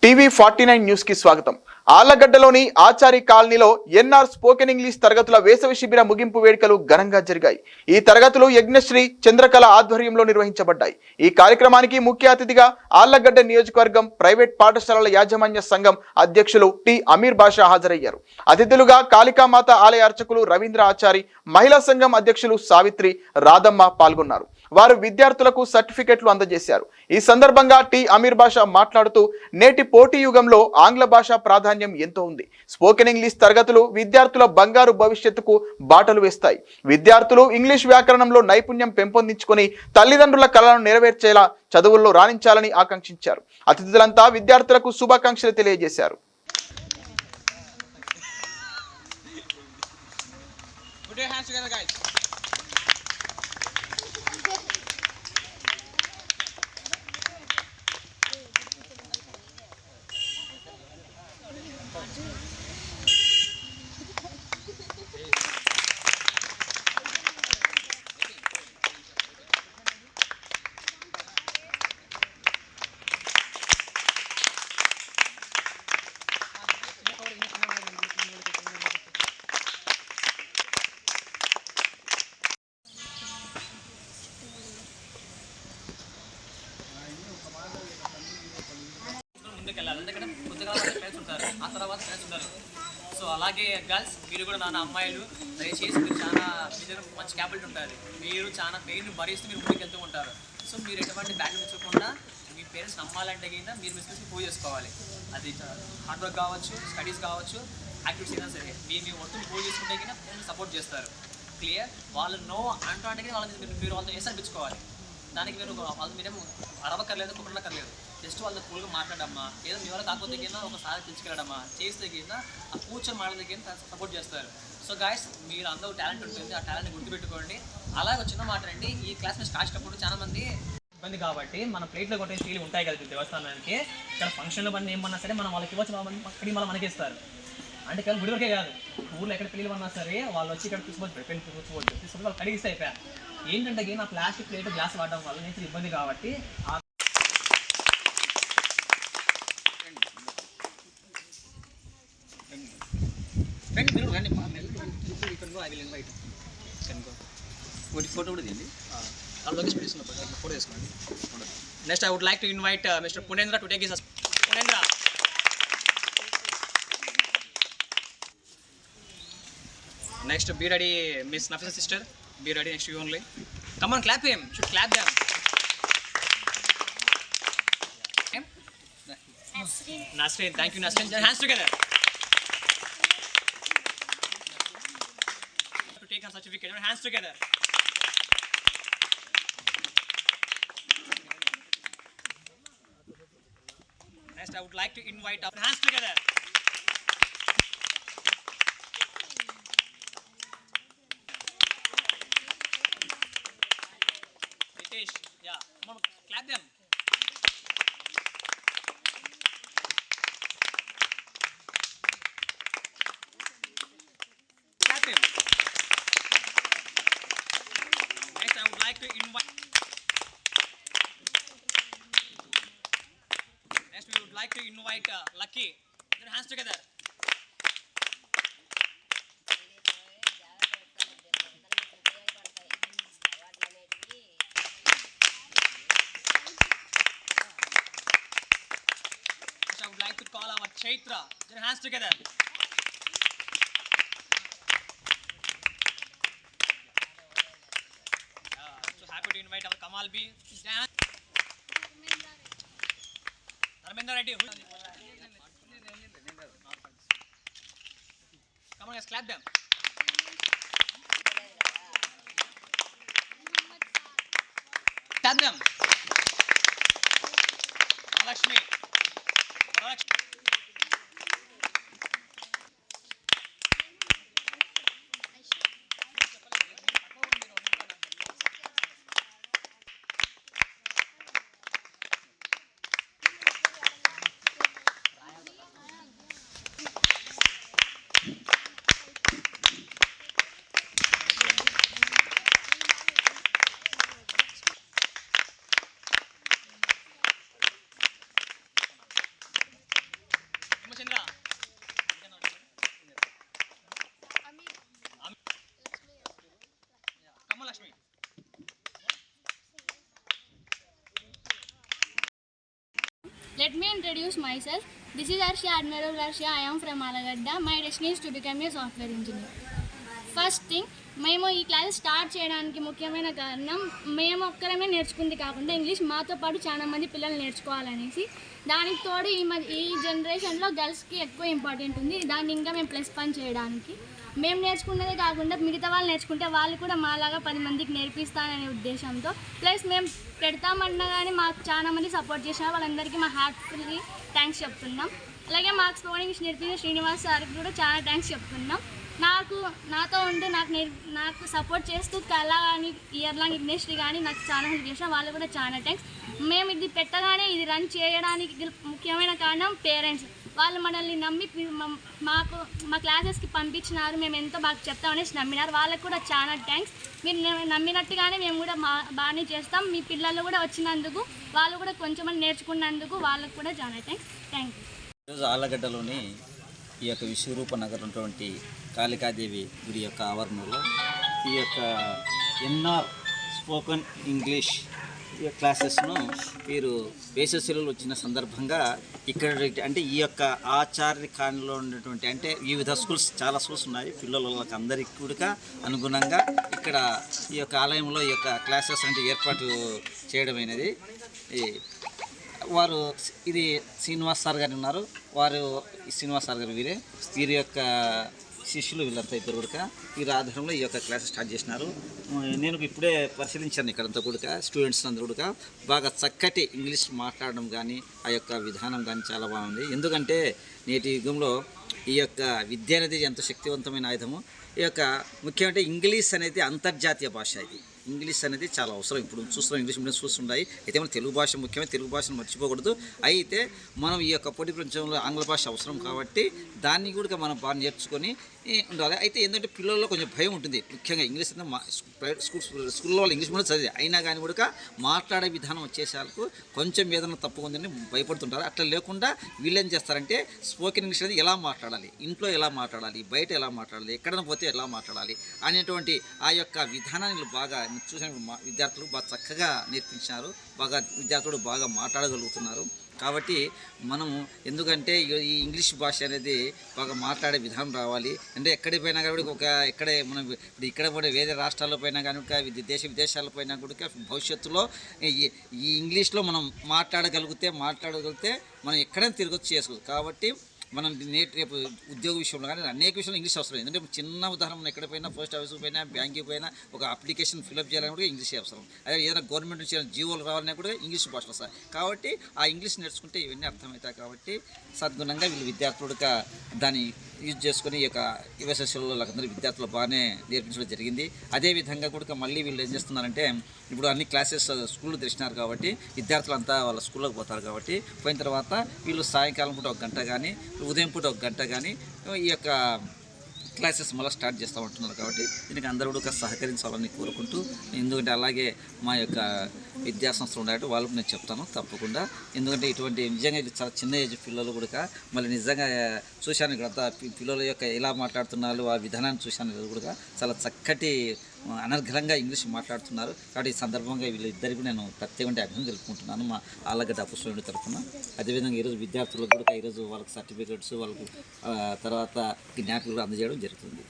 టీవీ49 news కి స్వాగతం. ఆళ్లగడ్డలోని ఆచారి కాలనీలో ఎన్ఆర్ స్పోకెన్ ఇంగ్లీష్ తరగతుల వేసవి శిబిర ముగింపు వేడుకలు ఘనంగా జరిగాయి. ఈ తరగతులు యజ్ఞశ్రీ చంద్రకళ ఆధ్వర్యంలో నిర్వహించబడ్డాయి. ఈ కార్యక్రమానికి ముఖ్య అతిథిగా ఆళ్లగడ్డ నియోజకవర్గం ప్రైవేట్ పాఠశాలల యాజమాన్య సంఘం అధ్యక్షులు టి అమీర్ బాషా హాజరయ్యారు. అతిథులుగా కాళికామాత ఆలయ అర్చకులు రవీంద్ర ఆచారి, మహిళా సంఘం అధ్యక్షులు సావిత్రి, రాధమ్మ పాల్గొన్నారు. వారు విద్యార్థులకు సర్టిఫికెట్లు అందజేశారు. ఈ సందర్భంగా టి అమీర్ బాషా మాట్లాడుతూ నేటి పోటీ యుగంలో ఆంగ్ల భాష ప్రాధాన్యం ఎంతో ఉంది. స్పోకెన్ ఇంగ్లీష్ తరగతులు విద్యార్థుల బంగారు భవిష్యత్తుకు బాటలు వేస్తాయి. విద్యార్థులు ఇంగ్లీష్ వ్యాకరణంలో నైపుణ్యం పెంపొందించుకొని తల్లిదండ్రుల కలలను నెరవేర్చేలా చదువుల్లో రాణించాలని ఆకాంక్షించారు. అతిథులంతా విద్యార్థులకు శుభాకాంక్షలు తెలియజేశారు. ఎందుకంటే కొద్దిగా ఫ్రెండ్స్ ఉంటారు, ఆ తర్వాత ఫ్రెండ్స్ ఉంటారు. సో అలాగే గర్ల్స్ మీరు కూడా నాన్న అమ్మాయిలు దయచేసి మీరు చాలా మీరు మంచి క్యాపిటల్ ఉంటుంది. మీరు చాలా పెయిన్ భరిస్తూ మీరు ముందుకు వెళ్తూ ఉంటారు. సో మీరు ఎటువంటి బ్యాక్ ఉంచకుండా మీ పేరెంట్స్ నమ్మాలంటే కింద మీరు మీ స్కిల్స్ని ప్రూవ్ చేసుకోవాలి. అది హార్డ్ వర్క్ కావచ్చు, స్టడీస్ కావచ్చు, యాక్టివిటీస్ అయినా సరే మీ ఒత్తిడి ప్రూవ్ చేసుకుంటే కింద పేరెంట్స్ సపోర్ట్ చేస్తారు. క్లియర్. వాళ్ళు నో అంటే వాళ్ళని మీరు వాళ్ళతో ఎస్ అనిపించుకోవాలి. దానికి మీరు వాళ్ళు మీరేమో అరవక్కర్లేదు, కుమ్మక్కర్లేదు. జస్ట్ వాళ్ళతో కూల్గా మాట్లాడమ్మా, ఏదో మీ వల్ల కాకపోతే కింద ఒకసారి తెచ్చుకెళ్ళడమ్మా, చేస్తే కింద ఆ కూర్చొని మాట్లాడే కింద సపోర్ట్ చేస్తారు. సో గాయస్, మీరు అందరూ టాలెంట్ ఉంటుంది, ఆ టాలెంట్ని గుర్తుపెట్టుకోండి. అలాగే చిన్న మాట అండి, ఈ క్లాస్ మీద స్టార్ట్ చేసినప్పుడు చాలా మంది ఇబ్బంది కాబట్టి మన ప్లేట్లో కొట్టే స్టీల్ ఉంటాయి కదా దేవస్థానానికి, ఇక్కడ ఫంక్షన్లో పని ఏమన్నా సరే మనం వాళ్ళకి ఇవ్వచ్చు, అక్కడికి మళ్ళీ మనకి ఇస్తారు. అంటే ఇక్కడ గుడి వరకే కాదు, ఊళ్ళో ఎక్కడ పెళ్ళి ఉన్నా సరే వాళ్ళు వచ్చి ఇక్కడ తీసుకోవచ్చు, పెళ్ళి తీసుకొని వాళ్ళు కడిగిస్తే అయిపోయారు. ఏంటంటే నా ప్లాస్టిక్ ప్లేట్ గ్లాస్ వాడడం వల్ల నేచర్ ఇబ్బంది కాబట్టి ఫోటో కూడా తీయండి. ఫోటో తీసుకోండి. Next I would like to invite mister Punendra to take his Punendra. Next, be ready, Miss Nafisa sister. Be ready next to you only. Come on, clap him. Should clap them. Nasreen, thank you, Nasreen. Hands together. To take her certificate. Hands together. Next, I would like to invite our hands together. Yeah, come on, clap them. Clap him. Next, I would like to invite. Next, we would like to invite Lucky. Put your hands together. I would like to call our Chaitra. Put your hands together. So happy to invite our Kamal B. Dharmendra Reddy. Come on, guys, clap them. Clap them. Lakshmi. Let me introduce myself. This is Arshia Admiral Arshia. I am from Alagadda. My destiny is to become a software engineer. First thing, మేము ఈ class start చేయడానికి ముఖ్యమైన కారణం మేము ఒక్కరమే నేర్చుకుంది కాకుండా English మాతో పాటు చాలా మంది పిల్లలు నేర్చుకోవాలనేసి. దానికి తోడు ఈ జనరేషన్లో గర్ల్స్కి ఎక్కువ ఇంపార్టెంట్ ఉంది. దాన్ని ఇంకా మేము ప్లస్ పని చేయడానికి మేము నేర్చుకున్నదే కాకుండా మిగతా వాళ్ళు నేర్చుకుంటే వాళ్ళు కూడా మాలాగా 10 మందికి నేర్పిస్తారనే ఉద్దేశంతో, ప్లస్ మేము పెడతామన్నా కానీ మాకు చాలా మంది సపోర్ట్ చేసిన వాళ్ళందరికీ మా హార్ట్ఫుల్లీ థ్యాంక్స్ చెప్తున్నాం. అలాగే మాకు స్పోకెన్ ఇంగ్లీష్ నేర్పించిన శ్రీనివాస్ సార్కి కూడా చాలా థ్యాంక్స్ చెప్తున్నాం. నాతో ఉంటూ నాకు సపోర్ట్ చేస్తూ కళ కానీ ఇయర్ లాంగ్ ఇండస్ట్రీ కానీ నాకు చాలా హెల్ప్ చేసిన వాళ్ళు కూడా చాలా థ్యాంక్స్. మేము ఇది పెట్టగానే ఇది రన్ చేయడానికి ముఖ్యమైన కారణం పేరెంట్స్. వాళ్ళు మనల్ని నమ్మి మా క్లాసెస్కి పంపించినారు. మేము ఎంతో బాగా చెప్తామనేసి నమ్మినారు. వాళ్ళకు కూడా చాలా థ్యాంక్స్. మీరు నమ్మినట్టుగానే మేము కూడా బాగానే చేస్తాం. మీ పిల్లలు కూడా వచ్చినందుకు, వాళ్ళు కూడా కొంచెం నేర్చుకున్నందుకు వాళ్ళకు కూడా చాలా థ్యాంక్ యూ. ఈరోజు ఆళ్ళగడ్డలోని ఈ యొక్క విశ్వరూప నగరం ఉన్నటువంటి కాళికాదేవి గుడి యొక్క ఆవరణలో ఈ యొక్క ఎన్ఆర్ స్పోకెన్ ఇంగ్లీష్ క్లాసెస్ను వీరు వేసవి సెలవులు వచ్చిన సందర్భంగా ఇక్కడ అంటే ఈ యొక్క ఆచార్య కాలనీలో ఉన్నటువంటి అంటే వివిధ స్కూల్స్ చాలా స్కూల్స్ ఉన్నాయి. పిల్లలకి అందరికీ కూడా అనుగుణంగా ఇక్కడ ఈ యొక్క ఆలయంలో ఈ యొక్క క్లాసెస్ అంటే ఏర్పాటు చేయడమైనది. వారు ఇది శ్రీనివాస్ సార్ గారు ఉన్నారు. వారు శ్రీనివాస్ సార్ గారు వీరి యొక్క శిష్యులు వీళ్ళంతా ఇద్దరు కూడా వీరి ఆధారంలో ఈ యొక్క క్లాసెస్ స్టార్ట్ చేసినారు. నేను ఇప్పుడే పరిశీలించాను ఇక్కడంతా కూడా స్టూడెంట్స్ అందరూ కూడా బాగా చక్కటి ఇంగ్లీష్ మాట్లాడడం కానీ ఆ యొక్క విధానం కానీ చాలా బాగుంది. ఎందుకంటే నేటి యుగంలో ఈ యొక్క విద్య అనేది ఎంతో శక్తివంతమైన ఆయుధము. ఈ యొక్క ముఖ్యమంటే ఇంగ్లీష్ అనేది అంతర్జాతీయ భాష. ఇది ఇంగ్లీష్ అనేది చాలా అవసరం. ఇప్పుడు చూస్తున్నాం ఇంగ్లీష్ మీడియం స్కూల్స్ ఉన్నాయి. అయితే మన తెలుగు భాష ముఖ్యమే, తెలుగు భాషను మర్చిపోకూడదు. అయితే మనం ఈ యొక్క పోటీ ప్రపంచంలో ఆంగ్ల భాష అవసరం కాబట్టి దాన్ని కూడా మనం బాగా నేర్చుకొని ఉండాలి. అయితే ఏంటంటే పిల్లల్లో కొంచెం భయం ఉంటుంది. ముఖ్యంగా ఇంగ్లీష్ అంటే స్కూల్లో వాళ్ళు ఇంగ్లీష్ మీడియం చదివి అయినా కానీ కూడా మాట్లాడే విధానం వచ్చేసాలకు కొంచెం ఏదైనా తప్పు ఉందని భయపడుతుంటారు. అట్లా లేకుండా వీళ్ళు ఏం చేస్తారంటే స్పోకెన్ ఇంగ్లీష్ అనేది ఎలా మాట్లాడాలి, ఇంట్లో ఎలా మాట్లాడాలి, బయట ఎలా మాట్లాడాలి, ఎక్కడైనా పోతే ఎలా మాట్లాడాలి అనేటువంటి ఆ యొక్క విధానాన్ని బాగా చూసిన విద్యార్థులు బాగా చక్కగా నేర్పించినారు. బాగా విద్యార్థులు బాగా మాట్లాడగలుగుతున్నారు. కాబట్టి మనము ఎందుకంటే ఈ ఇంగ్లీష్ భాష అనేది బాగా మాట్లాడే విధానం రావాలి. అంటే ఎక్కడికి పోయినా కానీ ఎక్కడే మనం ఇప్పుడు ఇక్కడ కూడా వేరే రాష్ట్రాల్లో పోయినా కానీ దేశ విదేశాల పోయినా కూడా భవిష్యత్తులో ఈ ఇంగ్లీష్లో మనం మాట్లాడగలిగితే మనం ఎక్కడైనా తిరగొచ్చు చేసుకోవచ్చు. కాబట్టి మనం రేపు ఉద్యోగ విషయంలో కానీ అనేక విషయంలో ఇంగ్లీష్ అవసరం. ఎందుకంటే చిన్న ఉదాహరణ ఎక్కడ పోయినా పోస్ట్ ఆఫీస్కి పోయినా బ్యాంకుకి పోయినా ఒక అప్లికేషన్ ఫిల్అప్ చేయాలని కూడా ఇంగ్లీషే అవసరం. అదే ఏదైనా గవర్నమెంట్ నుంచి జీవోలు రావాలన్నా కూడా ఇంగ్లీష్ భాష వస్తాయి. కాబట్టి ఆ ఇంగ్లీష్ నేర్చుకుంటే ఇవన్నీ అర్థమవుతాయి. కాబట్టి సద్గుణంగా వీళ్ళు విద్యార్థులుగా దాన్ని యూజ్ చేసుకుని ఈ యొక్క యువశిష్యులలో అందరూ విద్యార్థులు బాగానే నేర్పించడం జరిగింది. అదేవిధంగా కూడా మళ్ళీ వీళ్ళు ఏం చేస్తున్నారంటే ఇప్పుడు అన్ని క్లాసెస్ స్కూళ్ళు తెరిచినారు కాబట్టి విద్యార్థులంతా వాళ్ళ స్కూల్లోకి పోతారు. కాబట్టి పోయిన తర్వాత వీళ్ళు సాయంకాలం పూట 1 గంట కానీ ఉదయం పూట 1 గంట కానీ ఈ యొక్క క్లాసెస్ మళ్ళీ స్టార్ట్ చేస్తూ ఉంటున్నారు. కాబట్టి దీనికి అందరూ కూడా సహకరించాలని కోరుకుంటూ, ఎందుకంటే అలాగే మా యొక్క విద్యా సంస్థలు ఉన్నాయి వాళ్ళకు నేను చెప్తాను తప్పకుండా. ఎందుకంటే ఇటువంటి నిజంగా ఇది చాలా చిన్న ఏజ్ పిల్లలు కూడా మళ్ళీ నిజంగా చూశాను ఇక్కడ పిల్లల యొక్క ఎలా మాట్లాడుతున్నారు ఆ విధానాన్ని చూశాను కూడా చాలా చక్కటి అనర్గళంగా ఇంగ్లీష్ మాట్లాడుతున్నారు. కాబట్టి ఈ సందర్భంగా వీళ్ళిద్దరికీ నేను ప్రత్యేకంగా అభినందనలు తెలుపుకుంటున్నాను మా ఆళ్ళగడ్డ అపుస్టోయుడి తరఫున. అదేవిధంగా ఈరోజు విద్యార్థులకు కూడా ఈరోజు వాళ్ళకి సర్టిఫికేట్స్ వాళ్ళకు తర్వాత జ్ఞాపికలు అందజేయడం జరుగుతుంది.